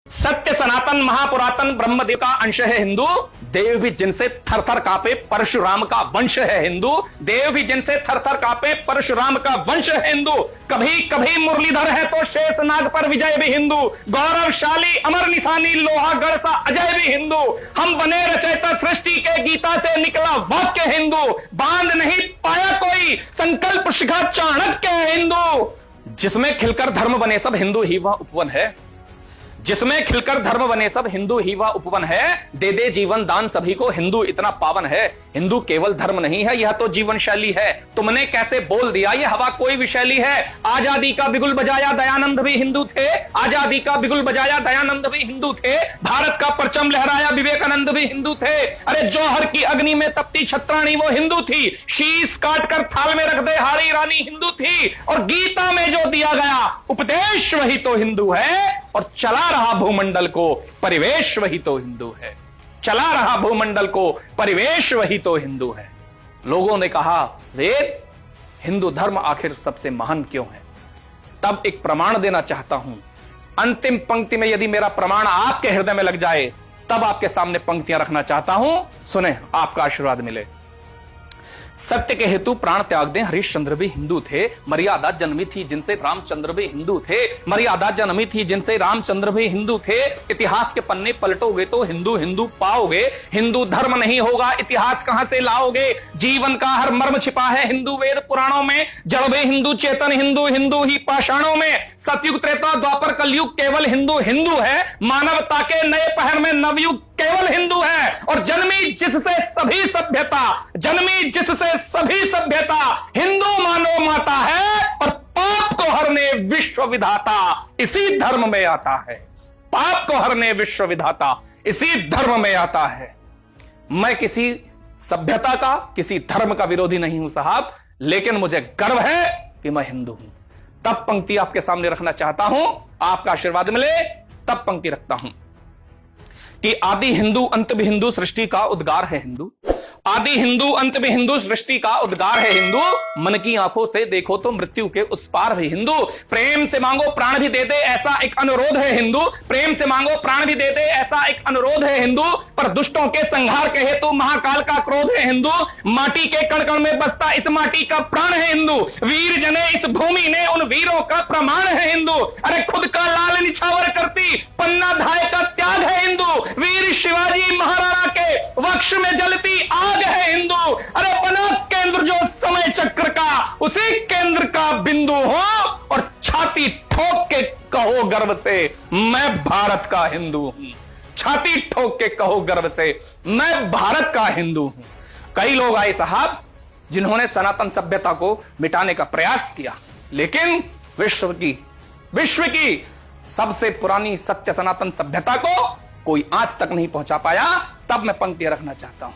सत्य सनातन महापुरातन ब्रह्मदेव का अंश है हिंदू। देव भी जिनसे थर थर कांपे परशुराम का वंश है हिंदू। देव भी जिनसे थर थर कांपे परशुराम का वंश है हिंदू। कभी कभी मुरलीधर है तो शेषनाग पर विजय भी हिंदू। गौरवशाली अमर निशानी लोहागढ़ सा अजय भी हिंदू। हम बने रचयिता सृष्टि के गीता से निकला वाक्य हिंदू। बांध नहीं पाया कोई संकल्प शिखा चाणक्य है हिंदू। जिसमें खिलकर धर्म बने सब हिंदू ही वह उपवन है। जिसमें खिलकर धर्म बने सब हिंदू ही वह उपवन है। दे दे जीवन दान सभी को हिंदू इतना पावन है। हिंदू केवल धर्म नहीं है, यह तो जीवन शैली है। तुमने कैसे बोल दिया यह हवा कोई विशैली है। आजादी का बिगुल बजाया दयानंद भी हिंदू थे। आजादी का बिगुल बजाया दयानंद भी हिंदू थे। भारत का परचम लहराया विवेकानंद भी हिंदू थे। अरे जौहर की अग्नि में तपती छत्राणी वो हिंदू थी। शीश काट कर थाल में रख दे हाड़ी रानी हिंदू थी। और गीता में जो दिया गया उपदेश वही तो हिंदू है। और चला रहा भूमंडल को परिवेश वही तो हिंदू है। चला रहा भूमंडल को परिवेश वही तो हिंदू है। लोगों ने कहा वेद हिंदू धर्म आखिर सबसे महान क्यों है। तब एक प्रमाण देना चाहता हूं। अंतिम पंक्ति में यदि मेरा प्रमाण आपके हृदय में लग जाए तब आपके सामने पंक्तियां रखना चाहता हूं। सुने, आपका आशीर्वाद मिले। सत्य के हेतु प्राण त्याग दें हरिश्चंद्र भी हिंदू थे। मर्यादा जन्मी थी जिनसे रामचंद्र भी हिंदू थे। मर्यादा जन्मी थी जिनसे रामचंद्र भी हिंदू थे। इतिहास के पन्ने पलटोगे तो हिंदू हिंदू पाओगे। हिंदू धर्म नहीं होगा इतिहास कहां से लाओगे। जीवन का हर मर्म छिपा है हिंदू वेद पुराणों में। जड़ में हिंदू चेतन हिंदू हिंदू ही पाषाणों में। सतयुग त्रेता द्वापर कलयुग केवल हिंदू हिंदू है। मानवता के नए पहर में नवयुग केवल हिंदू है। और जन्मी जिससे सभी सभ्यता, जन्मी जिससे सभी सभ्यता हिंदू मानो माता है। और पाप को हरने विश्व विधाता इसी धर्म में आता है। पाप को हरने विश्व विधाता इसी धर्म में आता है। मैं किसी सभ्यता का किसी धर्म का विरोधी नहीं हूं साहब, लेकिन मुझे गर्व है कि मैं हिंदू हूं। तब पंक्ति आपके सामने रखना चाहता हूं। आपका आशीर्वाद मिले तब पंक्ति रखता हूं कि आदि हिंदू अंत भी हिंदू सृष्टि का उद्गार है हिंदू। आदि हिंदू अंत भी हिंदू सृष्टि का उद्गार है हिंदू। मन की आंखों से देखो तो मृत्यु के उस पार भी हिंदू। प्रेम से मांगो प्राण भी दे दे ऐसा एक अनुरोध है हिंदू। प्रेम से मांगो प्राण भी दे दे ऐसा एक अनुरोध है हिंदू। पर दुष्टों के संहार के हेतु महाकाल का क्रोध है हिंदू। माटी के कण कण में बसता इस माटी का प्राण है हिंदू। वीर जने इस भूमि ने उन वीरों का प्रमाण है हिंदू। अरे खुद का लाल निछावर करती पन्ना धाय का त्याग है हिंदू। वीर शिवाजी महाराणा के वक्ष में जलती आग है हिंदू। अरे बना केंद्र जो समय चक्र का उसी केंद्र का बिंदु हो। और छाती ठोक के कहो गर्व से मैं भारत का हिंदू हूं। छाती ठोक के कहो गर्व से मैं भारत का हिंदू हूं। कई लोग आए साहब जिन्होंने सनातन सभ्यता को मिटाने का प्रयास किया, लेकिन विश्व की सबसे पुरानी सत्य सनातन सभ्यता को कोई आज तक नहीं पहुंचा पाया। तब मैं पंक्ति रखना चाहता हूं।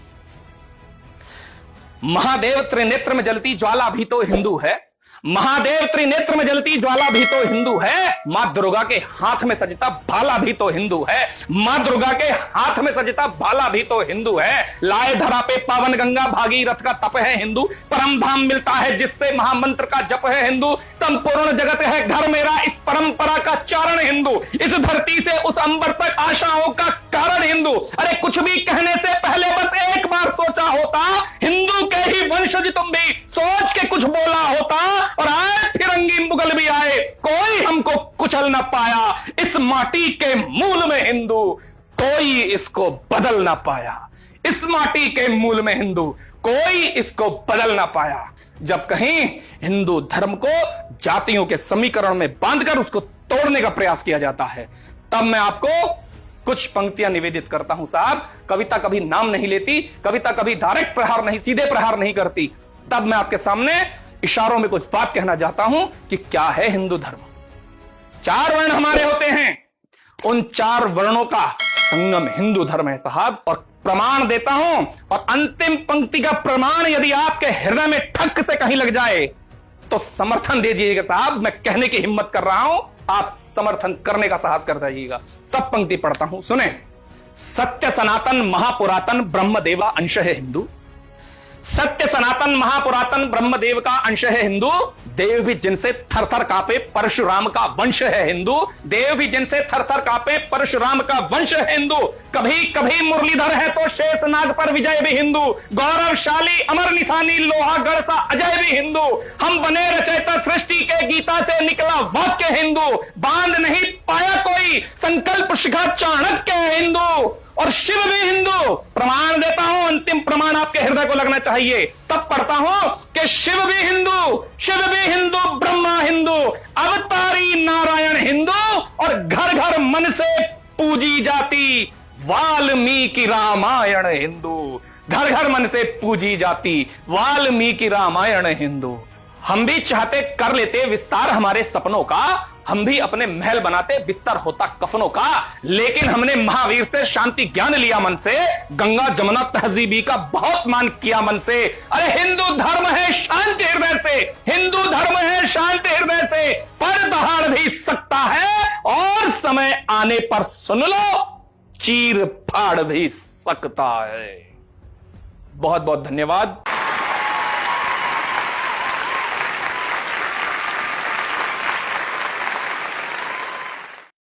महादेव त्रिनेत्र में जलती ज्वाला भी तो हिंदू है। महादेव त्रिनेत्र में जलती ज्वाला भी तो हिंदू है। मां दुर्गा के हाथ में सजता भाला भी तो हिंदू है। मां दुर्गा के हाथ में सजता भाला भी तो हिंदू है। लाए धरा पे पावन गंगा भागीरथ का तप है हिंदू। परम धाम मिलता है जिससे महामंत्र का जप है हिंदू। संपूर्ण जगत है घर मेरा इस परंपरा का चारण हिंदू। इस धरती से उस अंबर तक आशाओं का कारण हिंदू। अरे कुछ भी कहने से पहले बस एक बार सोचा होता। हिंदू के ही वंशज तुम भी सोच के कुछ बोला होता। और आए फिरंगी मुगल भी आए कोई हमको कुचल ना पाया। इस माटी के मूल में हिंदू कोई इसको बदल ना पाया। इस माटी के मूल में हिंदू कोई इसको बदल ना पाया। जब कहीं हिंदू धर्म को जातियों के समीकरण में बांधकर उसको तोड़ने का प्रयास किया जाता है, तब मैं आपको कुछ पंक्तियां निवेदित करता हूं साहब। कविता कभी नाम नहीं लेती, कविता कभी डायरेक्ट प्रहार नहीं, सीधे प्रहार नहीं करती। तब मैं आपके सामने इशारों में कुछ बात कहना चाहता हूं कि क्या है हिंदू धर्म। 4 वर्ण हमारे होते हैं, उन 4 वर्णों का संगम हिंदू धर्म है साहब। और प्रमाण देता हूं, और अंतिम पंक्ति का प्रमाण यदि आपके हृदय में ठक से कहीं लग जाए तो समर्थन दे दीजिएगा साहब। मैं कहने की हिम्मत कर रहा हूं, आप समर्थन करने का साहस कर दीजिएगा। तब पंक्ति पढ़ता हूं, सुने। सत्य सनातन महापुरातन ब्रह्मदेवा अंश है हिंदू। सत्य सनातन महापुरातन ब्रह्मदेव का अंश है हिंदू, देव भी जिनसे थर थर कांपे परशुराम का वंश है हिंदू, देव भी जिनसे थर थर कांपे परशुराम का वंश है हिंदू। कभी कभी मुरलीधर है तो शेषनाग पर विजय भी हिंदू, गौरवशाली अमर निशानी लोहागढ़ सा अजय भी हिंदू। हम बने रचयिता सृष्टि के गीता से निकला वाक्य हिंदू, बांध नहीं पाया कोई संकल्प शिखा चाणक्य है हिंदू। और शिव भी हिंदू, प्रमाण देता हूं, अंतिम प्रमाण आपके हृदय को लगना चाहिए, तब पढ़ता हूं कि शिव भी हिंदू, शिव भी हिंदू, ब्रह्मा हिंदू, अवतारी नारायण हिंदू, और घर घर मन से पूजी जाती वाल्मीकि रामायण हिंदू, घर घर मन से पूजी जाती वाल्मीकि रामायण हिंदू। हम भी चाहते कर लेते विस्तार हमारे सपनों का, हम भी अपने महल बनाते बिस्तर होता कफनों का, लेकिन हमने महावीर से शांति ज्ञान लिया मन से, गंगा जमुना तहजीबी का बहुत मान किया मन से। अरे हिंदू धर्म है शांति हृदय से, हिंदू धर्म है शांति हृदय से, पर दहाड़ भी सकता है और समय आने पर सुन लो चीर फाड़ भी सकता है। बहुत बहुत धन्यवाद।